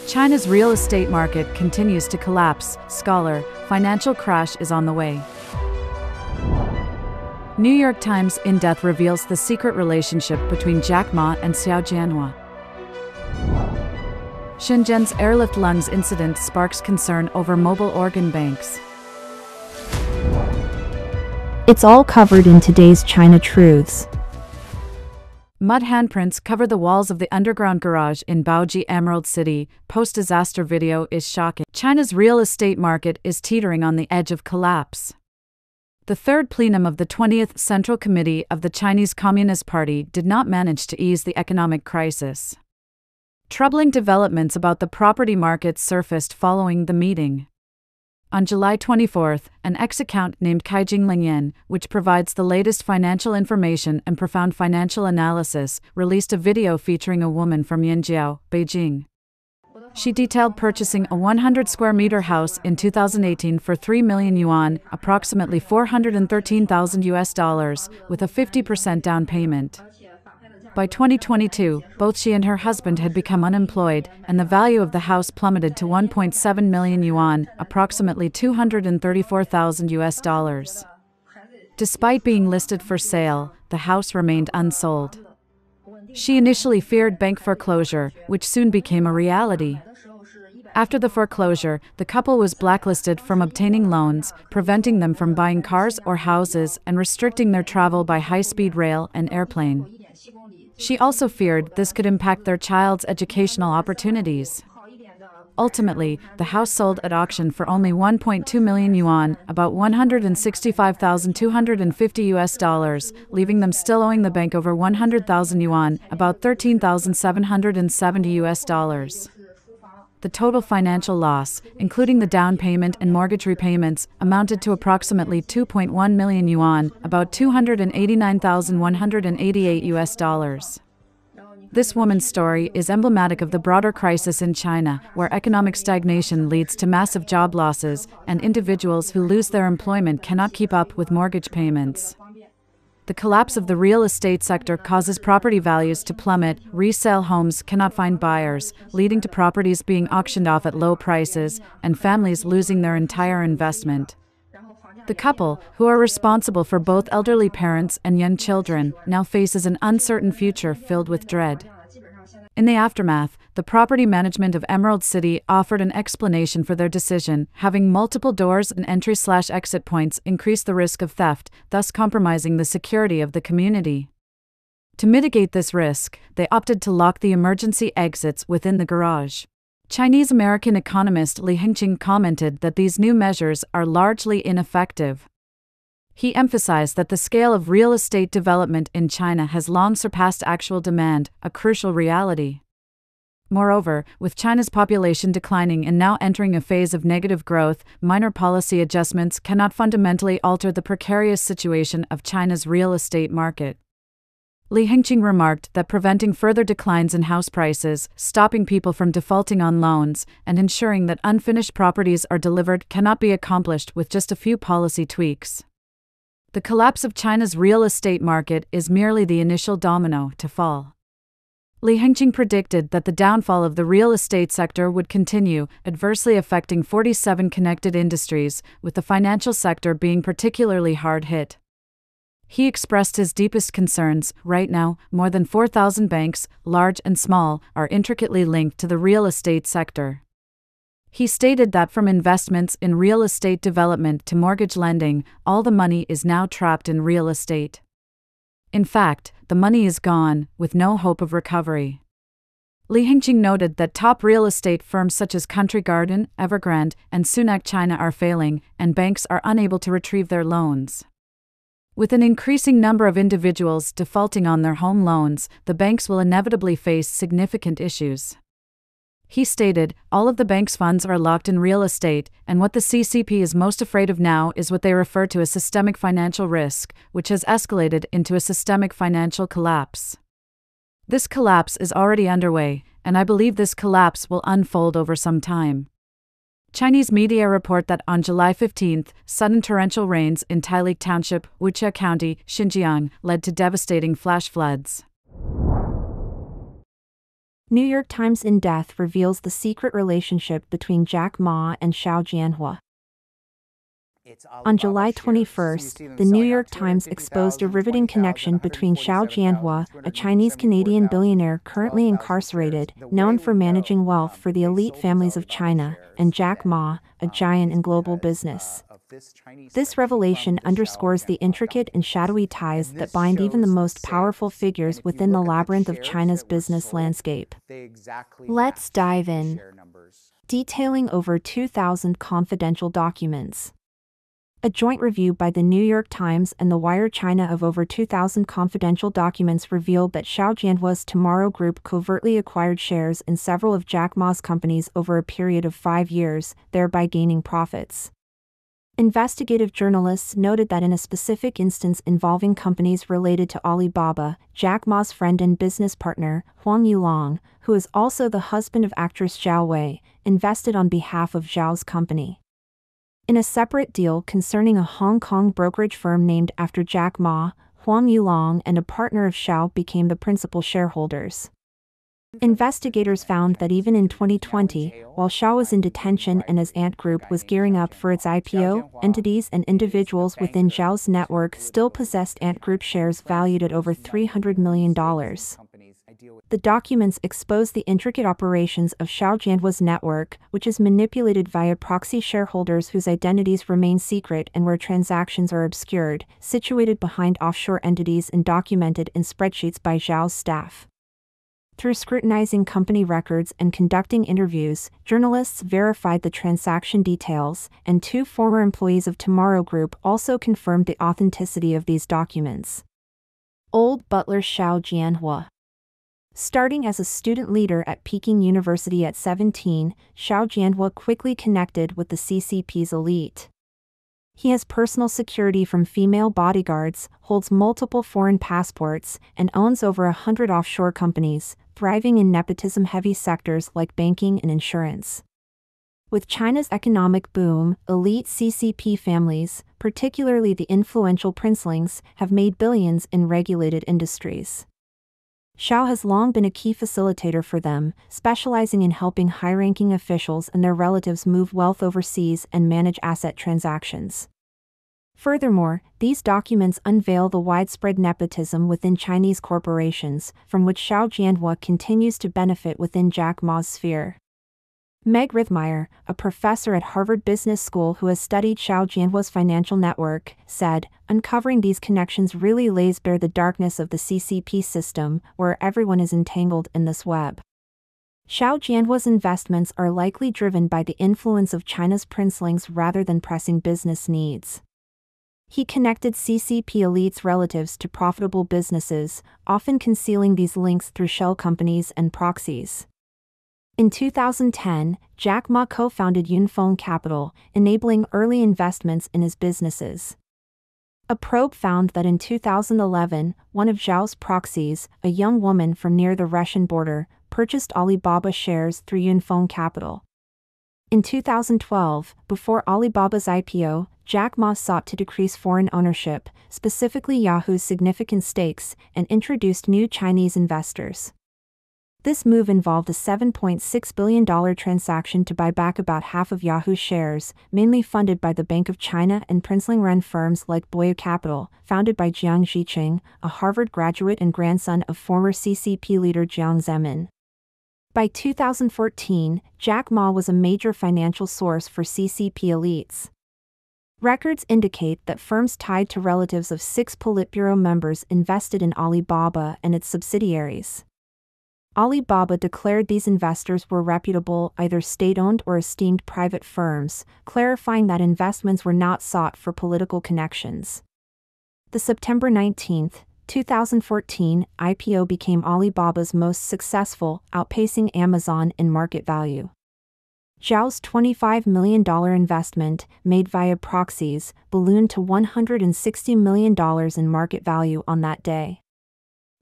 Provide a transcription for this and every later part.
China's real estate market continues to collapse. Scholar, financial crash is on the way. New York Times in-depth reveals the secret relationship between Jack Ma and Xiao Jianhua. Shenzhen's Airlift lungs incident sparks concern over mobile organ banks. It's all covered in today's China Truths. Mud handprints cover the walls of the underground garage in Baoji Emerald City. Post-disaster video is shocking. China's real estate market is teetering on the edge of collapse. The third plenum of the 20th Central Committee of the Chinese Communist Party did not manage to ease the economic crisis. Troubling developments about the property market surfaced following the meeting. On July 24, an X-account named Kaijing Lingyan, which provides the latest financial information and profound financial analysis, released a video featuring a woman from Yanjiao, Beijing. She detailed purchasing a 100-square-meter house in 2018 for 3 million yuan, approximately $413,000, with a 50% down payment. By 2022, both she and her husband had become unemployed, and the value of the house plummeted to 1.7 million yuan, approximately $234,000. Despite being listed for sale, the house remained unsold. She initially feared bank foreclosure, which soon became a reality. After the foreclosure, the couple was blacklisted from obtaining loans, preventing them from buying cars or houses and restricting their travel by high-speed rail and airplane. She also feared this could impact their child's educational opportunities. Ultimately, the house sold at auction for only 1.2 million yuan, about $165,250, leaving them still owing the bank over 100,000 yuan, about $13,770. The total financial loss, including the down payment and mortgage repayments, amounted to approximately 2.1 million yuan, about $289,188. This woman's story is emblematic of the broader crisis in China, where economic stagnation leads to massive job losses, and individuals who lose their employment cannot keep up with mortgage payments. The collapse of the real estate sector causes property values to plummet, resale homes cannot find buyers, leading to properties being auctioned off at low prices, and families losing their entire investment. The couple, who are responsible for both elderly parents and young children, now faces an uncertain future filled with dread. In the aftermath, the property management of Emerald City offered an explanation for their decision. Having multiple doors and entry/exit points increased the risk of theft, thus compromising the security of the community. To mitigate this risk, they opted to lock the emergency exits within the garage. Chinese-American economist Li Hengqing commented that these new measures are largely ineffective. He emphasized that the scale of real estate development in China has long surpassed actual demand, a crucial reality. Moreover, with China's population declining and now entering a phase of negative growth, minor policy adjustments cannot fundamentally alter the precarious situation of China's real estate market. Li Hengqing remarked that preventing further declines in house prices, stopping people from defaulting on loans, and ensuring that unfinished properties are delivered cannot be accomplished with just a few policy tweaks. The collapse of China's real estate market is merely the initial domino to fall. Li Hengqing predicted that the downfall of the real estate sector would continue, adversely affecting 47 connected industries, with the financial sector being particularly hard hit. He expressed his deepest concerns. Right now, more than 4,000 banks, large and small, are intricately linked to the real estate sector. He stated that from investments in real estate development to mortgage lending, all the money is now trapped in real estate. In fact, the money is gone, with no hope of recovery. Li Hengqing noted that top real estate firms such as Country Garden, Evergrande, and Sunac China are failing, and banks are unable to retrieve their loans. With an increasing number of individuals defaulting on their home loans, the banks will inevitably face significant issues. He stated, all of the bank's funds are locked in real estate, and what the CCP is most afraid of now is what they refer to as systemic financial risk, which has escalated into a systemic financial collapse. This collapse is already underway, and I believe this collapse will unfold over some time. Chinese media report that on July 15, sudden torrential rains in Taili Township, Wuxia County, Xinjiang, led to devastating flash floods. New York Times in-depth reveals the secret relationship between Jack Ma and Xiao Jianhua. On July 21st, the New York Times exposed a riveting connection between Xiao Jianhua, a Chinese-Canadian billionaire currently incarcerated, known for managing wealth for the elite families of China, and Jack Ma, a giant in global business. This revelation underscores the intricate and shadowy ties that bind even the most powerful figures within the labyrinth of China's business landscape. Let's dive in. Detailing over 2,000 confidential documents. A joint review by the New York Times and the Wire China of over 2,000 confidential documents revealed that Xiao Jianhua's Tomorrow Group covertly acquired shares in several of Jack Ma's companies over a period of 5 years, thereby gaining profits. Investigative journalists noted that in a specific instance involving companies related to Alibaba, Jack Ma's friend and business partner, Huang Yulong, who is also the husband of actress Xiao Wei, invested on behalf of Xiao's company. In a separate deal concerning a Hong Kong brokerage firm named after Jack Ma, Huang Yulong and a partner of Xiao became the principal shareholders. Investigators found that even in 2020, while Xiao was in detention and his Ant Group was gearing up for its IPO, entities and individuals within Xiao's network still possessed Ant Group shares valued at over $300 million. The documents expose the intricate operations of Xiao Jianhua's network, which is manipulated via proxy shareholders whose identities remain secret and where transactions are obscured, situated behind offshore entities and documented in spreadsheets by Xiao's staff. Through scrutinizing company records and conducting interviews, journalists verified the transaction details, and 2 former employees of Tomorrow Group also confirmed the authenticity of these documents. Old butler Xiao Jianhua. Starting as a student leader at Peking University at 17, Xiao Jianhua quickly connected with the CCP's elite. He has personal security from female bodyguards, holds multiple foreign passports, and owns over 100 offshore companies, thriving in nepotism-heavy sectors like banking and insurance. With China's economic boom, elite CCP families, particularly the influential princelings, have made billions in regulated industries. Xiao has long been a key facilitator for them, specializing in helping high-ranking officials and their relatives move wealth overseas and manage asset transactions. Furthermore, these documents unveil the widespread nepotism within Chinese corporations, from which Xiao Jianhua continues to benefit within Jack Ma's sphere. Meg Rithmeyer, a professor at Harvard Business School who has studied Xiao Jianhua's financial network, said, "Uncovering these connections really lays bare the darkness of the CCP system, where everyone is entangled in this web." Xiao Jianhua's investments are likely driven by the influence of China's princelings rather than pressing business needs. He connected CCP elites' relatives to profitable businesses, often concealing these links through shell companies and proxies. In 2010, Jack Ma co-founded Yunfeng Capital, enabling early investments in his businesses. A probe found that in 2011, one of Xiao's proxies, a young woman from near the Russian border, purchased Alibaba shares through Yunfeng Capital. In 2012, before Alibaba's IPO, Jack Ma sought to decrease foreign ownership, specifically Yahoo's significant stakes, and introduced new Chinese investors. This move involved a $7.6 billion transaction to buy back about half of Yahoo's shares, mainly funded by the Bank of China and princeling-run firms like Boyu Capital, founded by Jiang Zhiqing, a Harvard graduate and grandson of former CCP leader Jiang Zemin. By 2014, Jack Ma was a major financial source for CCP elites. Records indicate that firms tied to relatives of 6 Politburo members invested in Alibaba and its subsidiaries. Alibaba declared these investors were reputable, either state-owned or esteemed private firms, clarifying that investments were not sought for political connections. The September 19, 2014 IPO became Alibaba's most successful, outpacing Amazon in market value. Xiao's $25 million investment, made via proxies, ballooned to $160 million in market value on that day.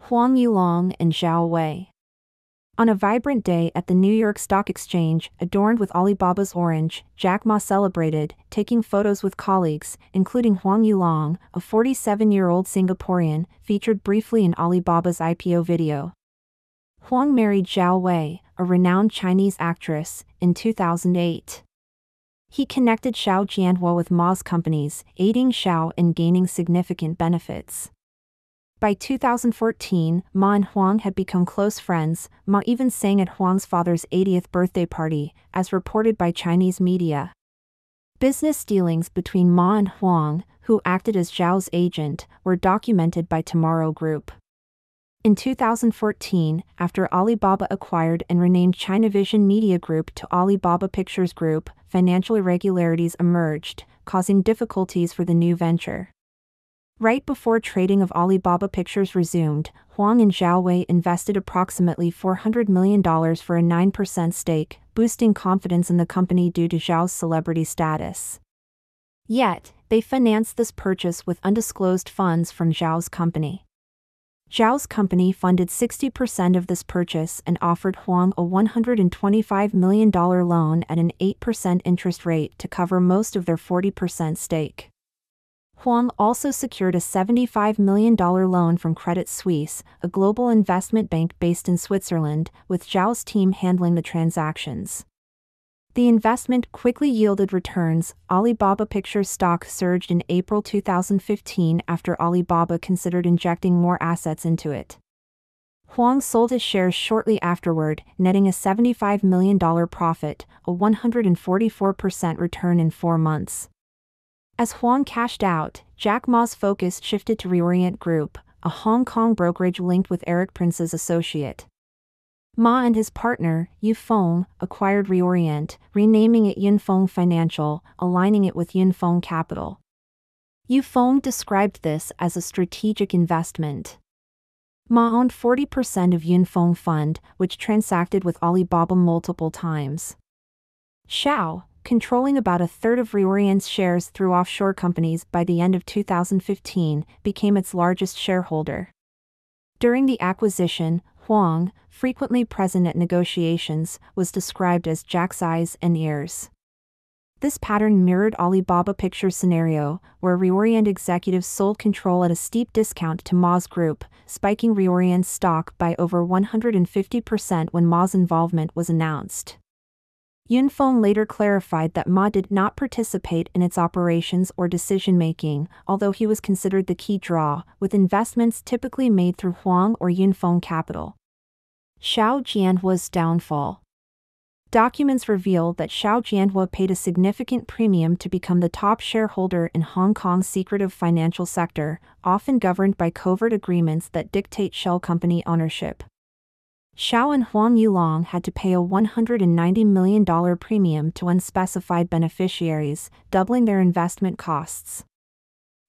Huang Yulong and Xiao Wei. On a vibrant day at the New York Stock Exchange, adorned with Alibaba's orange, Jack Ma celebrated, taking photos with colleagues, including Huang Yulong, a 47-year-old Singaporean, featured briefly in Alibaba's IPO video. Huang married Xiao Wei, a renowned Chinese actress, in 2008. He connected Xiao Jianhua with Ma's companies, aiding Xiao in gaining significant benefits. By 2014, Ma and Huang had become close friends. Ma even sang at Huang's father's 80th birthday party, as reported by Chinese media. Business dealings between Ma and Huang, who acted as Xiao's agent, were documented by Tomorrow Group. In 2014, after Alibaba acquired and renamed China Vision Media Group to Alibaba Pictures Group, financial irregularities emerged, causing difficulties for the new venture. Right before trading of Alibaba Pictures resumed, Huang and Xiao Wei invested approximately $400 million for a 9% stake, boosting confidence in the company due to Xiao's celebrity status. Yet, they financed this purchase with undisclosed funds from Xiao's company. Xiao's company funded 60% of this purchase and offered Huang a $125 million loan at an 8% interest rate to cover most of their 40% stake. Huang also secured a $75 million loan from Credit Suisse, a global investment bank based in Switzerland, with Xiao's team handling the transactions. The investment quickly yielded returns. Alibaba Pictures stock surged in April 2015 after Alibaba considered injecting more assets into it. Huang sold his shares shortly afterward, netting a $75 million profit, a 144% return in 4 months. As Huang cashed out, Jack Ma's focus shifted to Reorient Group, a Hong Kong brokerage linked with Eric Prince's associate. Ma and his partner, Yunfeng, acquired Reorient, renaming it Yunfeng Financial, aligning it with Yunfeng Capital. Yunfeng described this as a strategic investment. Ma owned 40% of Yunfeng Fund, which transacted with Alibaba multiple times. Xiao, controlling about a third of Reorient's shares through offshore companies by the end of 2015, became its largest shareholder. During the acquisition, Huang, frequently present at negotiations, was described as Jack's eyes and ears. This pattern mirrored Alibaba Pictures' scenario, where Reorient executives sold control at a steep discount to Ma's group, spiking Reorient's stock by over 150% when Ma's involvement was announced. Yunfeng later clarified that Ma did not participate in its operations or decision-making, although he was considered the key draw, with investments typically made through Huang or Yunfeng Capital. Xiao Jianhua's downfall. Documents reveal that Xiao Jianhua paid a significant premium to become the top shareholder in Hong Kong's secretive financial sector, often governed by covert agreements that dictate shell company ownership. Xiao and Huang Yulong had to pay a $190 million premium to unspecified beneficiaries, doubling their investment costs.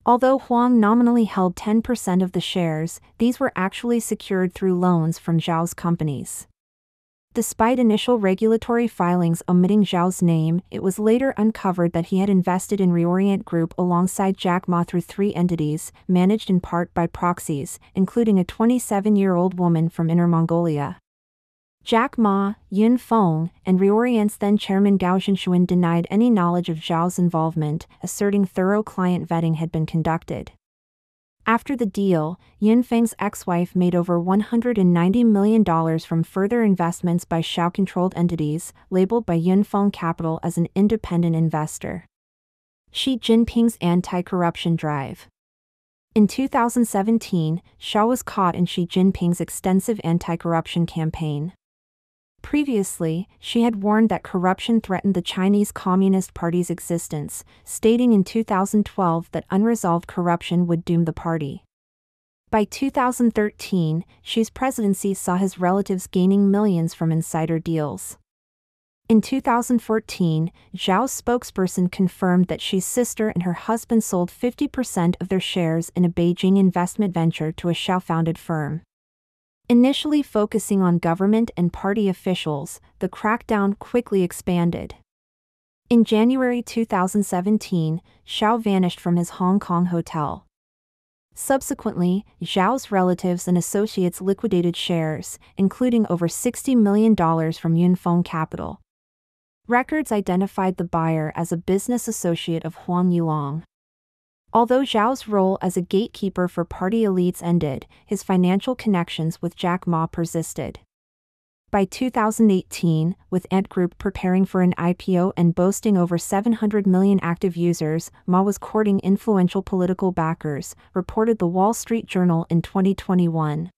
Although Huang nominally held 10% of the shares, these were actually secured through loans from Xiao's companies. Despite initial regulatory filings omitting Xiao's name, it was later uncovered that he had invested in Reorient Group alongside Jack Ma through 3 entities, managed in part by proxies, including a 27-year-old woman from Inner Mongolia. Jack Ma, Yunfeng, and Reorient's then-chairman Gao Zhinshuan denied any knowledge of Xiao's involvement, asserting thorough client vetting had been conducted. After the deal, Yunfeng's ex-wife made over $190 million from further investments by Xiao-controlled entities, labeled by Yunfeng Capital as an independent investor. Xi Jinping's anti-corruption drive. In 2017, Xiao was caught in Xi Jinping's extensive anti-corruption campaign. Previously, she had warned that corruption threatened the Chinese Communist Party's existence, stating in 2012 that unresolved corruption would doom the party. By 2013, Xi's presidency saw his relatives gaining millions from insider deals. In 2014, Xiao's spokesperson confirmed that Xi's sister and her husband sold 50% of their shares in a Beijing investment venture to a Xiao-founded firm. Initially focusing on government and party officials, the crackdown quickly expanded. In January 2017, Xiao vanished from his Hong Kong hotel. Subsequently, Xiao's relatives and associates liquidated shares, including over $60 million from Yunfeng Capital. Records identified the buyer as a business associate of Huang Yulong. Although Xiao's role as a gatekeeper for party elites ended, his financial connections with Jack Ma persisted. By 2018, with Ant Group preparing for an IPO and boasting over 700 million active users, Ma was courting influential political backers, reported the Wall Street Journal in 2021.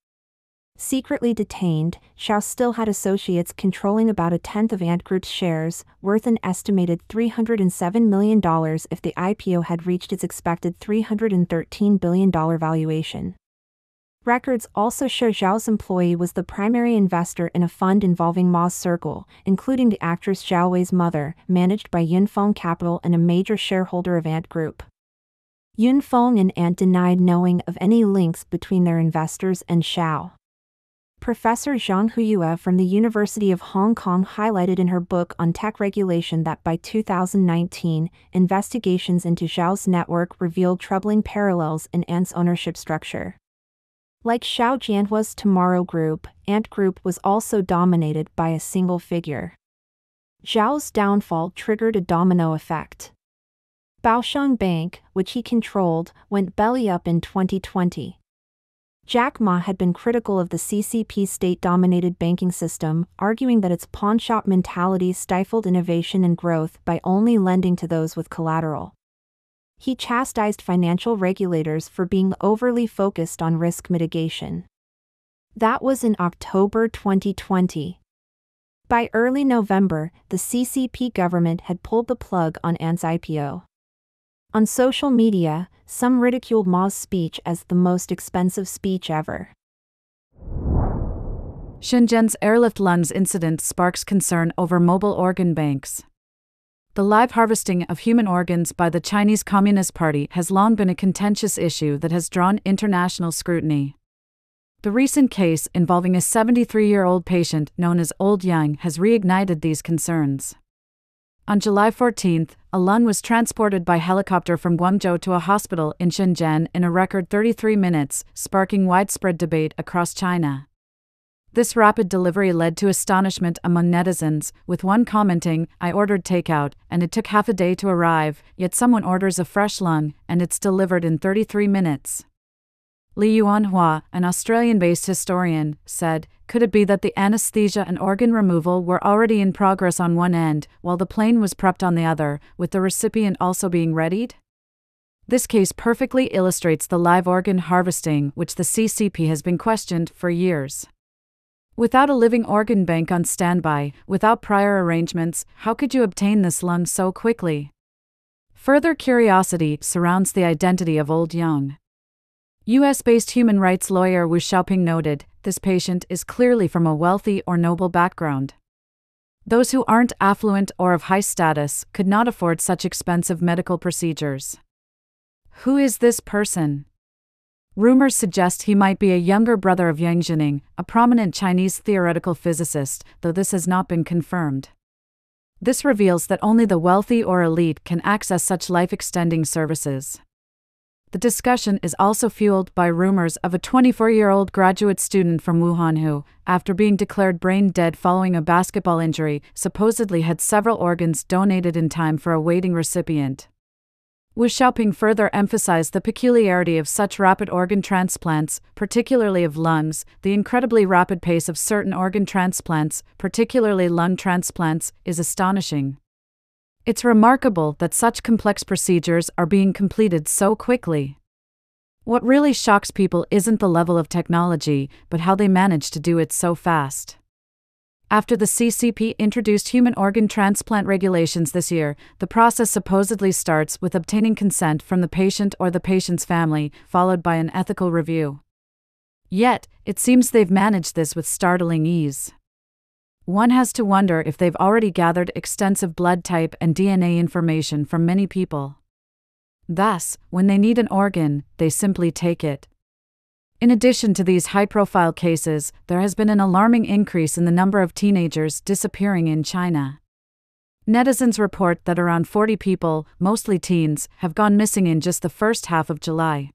Secretly detained, Xiao still had associates controlling about a tenth of Ant Group's shares, worth an estimated $307 million if the IPO had reached its expected $313 billion valuation. Records also show Xiao's employee was the primary investor in a fund involving Ma's circle, including the actress Zhao Wei's mother, managed by Yunfeng Capital and a major shareholder of Ant Group. Yunfeng and Ant denied knowing of any links between their investors and Xiao. Professor Zhang Huiyue from the University of Hong Kong highlighted in her book on tech regulation that by 2019, investigations into Xiao's network revealed troubling parallels in Ant's ownership structure. Like Xiao Jianhua's Tomorrow Group, Ant Group was also dominated by a single figure. Zhao's downfall triggered a domino effect. Baosheng Bank, which he controlled, went belly up in 2020. Jack Ma had been critical of the CCP's state-dominated banking system, arguing that its pawnshop mentality stifled innovation and growth by only lending to those with collateral. He chastised financial regulators for being overly focused on risk mitigation. That was in October 2020. By early November, the CCP government had pulled the plug on Ant's IPO. On social media, some ridiculed Ma's speech as the most expensive speech ever. Shenzhen's Airlift lungs incident sparks concern over mobile organ banks. The live harvesting of human organs by the Chinese Communist Party has long been a contentious issue that has drawn international scrutiny. The recent case involving a 73-year-old patient known as Old Young has reignited these concerns. On July 14, a lung was transported by helicopter from Guangzhou to a hospital in Shenzhen in a record 33 minutes, sparking widespread debate across China. This rapid delivery led to astonishment among netizens, with one commenting, "I ordered takeout, and it took half a day to arrive, yet someone orders a fresh lung, and it's delivered in 33 minutes." Jianhua, an Australian-based historian, said, "Could it be that the anesthesia and organ removal were already in progress on one end, while the plane was prepped on the other, with the recipient also being readied?" This case perfectly illustrates the live organ harvesting which the CCP has been questioned for years. Without a living organ bank on standby, without prior arrangements, how could you obtain this lung so quickly? Further curiosity surrounds the identity of Old Young. US-based human rights lawyer Wu Xiaoping noted, this patient is clearly from a wealthy or noble background. Those who aren't affluent or of high status could not afford such expensive medical procedures. Who is this person? Rumors suggest he might be a younger brother of Yang Jining, a prominent Chinese theoretical physicist, though this has not been confirmed. This reveals that only the wealthy or elite can access such life-extending services. The discussion is also fueled by rumors of a 24-year-old graduate student from Wuhan who, after being declared brain dead following a basketball injury, supposedly had several organs donated in time for a waiting recipient. Wu Xiaoping further emphasized the peculiarity of such rapid organ transplants, particularly of lungs. The incredibly rapid pace of certain organ transplants, particularly lung transplants, is astonishing. It's remarkable that such complex procedures are being completed so quickly. What really shocks people isn't the level of technology, but how they manage to do it so fast. After the CCP introduced human organ transplant regulations this year, the process supposedly starts with obtaining consent from the patient or the patient's family, followed by an ethical review. Yet, it seems they've managed this with startling ease. One has to wonder if they've already gathered extensive blood type and DNA information from many people. Thus, when they need an organ, they simply take it. In addition to these high-profile cases, there has been an alarming increase in the number of teenagers disappearing in China. Netizens report that around 40 people, mostly teens, have gone missing in just the first half of July.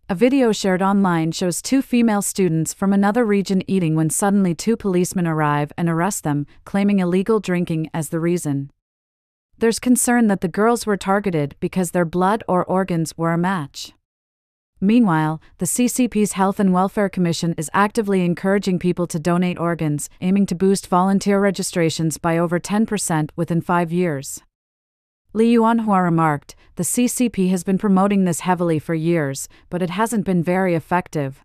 A video shared online shows two female students from another region eating when suddenly two policemen arrive and arrest them, claiming illegal drinking as the reason. There's concern that the girls were targeted because their blood or organs were a match. Meanwhile, the CCP's Health and Welfare Commission is actively encouraging people to donate organs, aiming to boost volunteer registrations by over 10% within 5 years. Li Jianhua remarked, "The CCP has been promoting this heavily for years, but it hasn't been very effective.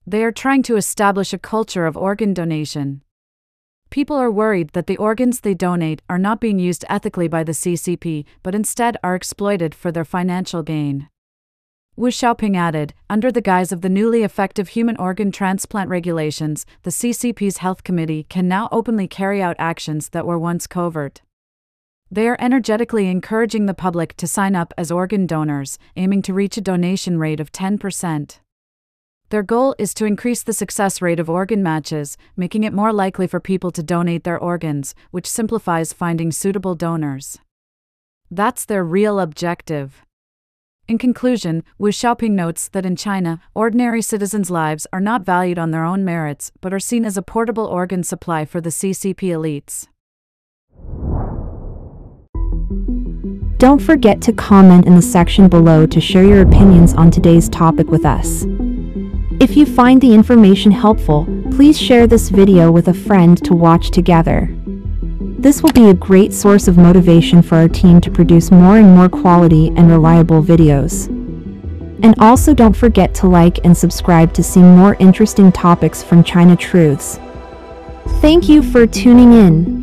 They are trying to establish a culture of organ donation. People are worried that the organs they donate are not being used ethically by the CCP, but instead are exploited for their financial gain." Wu Xiaoping added, "Under the guise of the newly effective human organ transplant regulations, the CCP's Health Committee can now openly carry out actions that were once covert. They are energetically encouraging the public to sign up as organ donors, aiming to reach a donation rate of 10%. Their goal is to increase the success rate of organ matches, making it more likely for people to donate their organs, which simplifies finding suitable donors. That's their real objective." In conclusion, Wu Xiaoping notes that in China, ordinary citizens' lives are not valued on their own merits, but are seen as a portable organ supply for the CCP elites. Don't forget to comment in the section below to share your opinions on today's topic with us. If you find the information helpful, please share this video with a friend to watch together. This will be a great source of motivation for our team to produce more and more quality and reliable videos. And also don't forget to like and subscribe to see more interesting topics from China Truths. Thank you for tuning in.